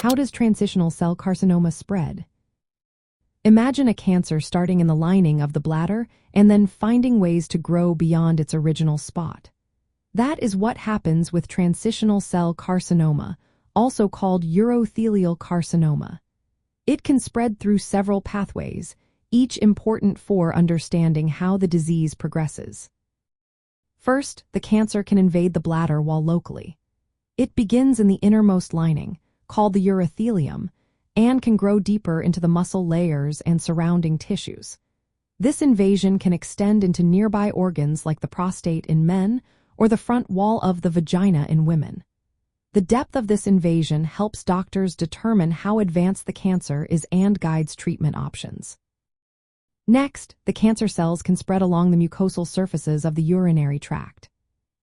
How does transitional cell carcinoma spread? Imagine a cancer starting in the lining of the bladder and then finding ways to grow beyond its original spot. That is what happens with transitional cell carcinoma, also called urothelial carcinoma. It can spread through several pathways, each important for understanding how the disease progresses. First, the cancer can invade the bladder while locally. It begins in the innermost lining, called the urothelium, and can grow deeper into the muscle layers and surrounding tissues. This invasion can extend into nearby organs like the prostate in men or the front wall of the vagina in women. The depth of this invasion helps doctors determine how advanced the cancer is and guides treatment options. Next, the cancer cells can spread along the mucosal surfaces of the urinary tract.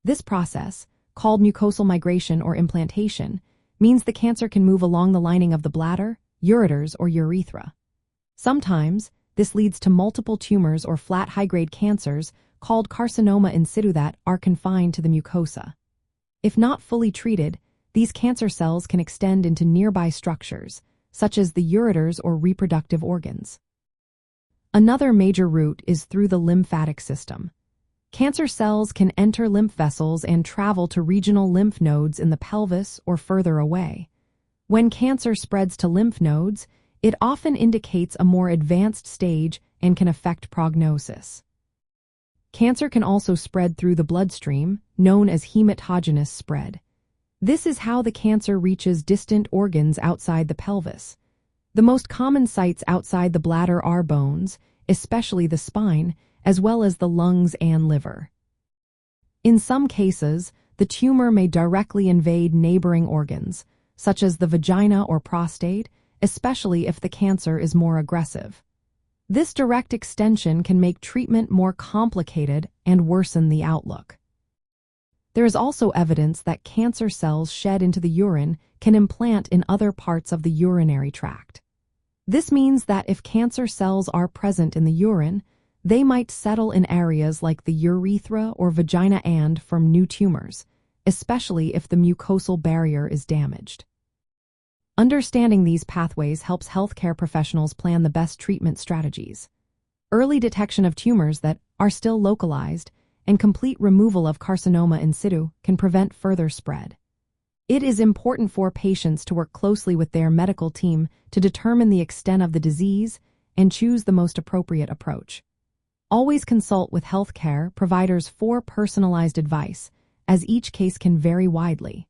This process, called mucosal migration or implantation, means the cancer can move along the lining of the bladder, ureters, or urethra. Sometimes, this leads to multiple tumors or flat high-grade cancers called carcinoma in situ that are confined to the mucosa. If not fully treated, these cancer cells can extend into nearby structures, such as the ureters or reproductive organs. Another major route is through the lymphatic system. Cancer cells can enter lymph vessels and travel to regional lymph nodes in the pelvis or further away. When cancer spreads to lymph nodes, it often indicates a more advanced stage and can affect prognosis. Cancer can also spread through the bloodstream, known as hematogenous spread. This is how the cancer reaches distant organs outside the pelvis. The most common sites outside the bladder are bones, especially the spine, as well as the lungs and liver. In some cases, the tumor may directly invade neighboring organs, such as the vagina or prostate, especially if the cancer is more aggressive. This direct extension can make treatment more complicated and worsen the outlook. There is also evidence that cancer cells shed into the urine can implant in other parts of the urinary tract. This means that if cancer cells are present in the urine, they might settle in areas like the urethra or vagina and form new tumors, especially if the mucosal barrier is damaged. Understanding these pathways helps healthcare professionals plan the best treatment strategies. Early detection of tumors that are still localized and complete removal of carcinoma in situ can prevent further spread. It is important for patients to work closely with their medical team to determine the extent of the disease and choose the most appropriate approach. Always consult with healthcare providers for personalized advice, as each case can vary widely.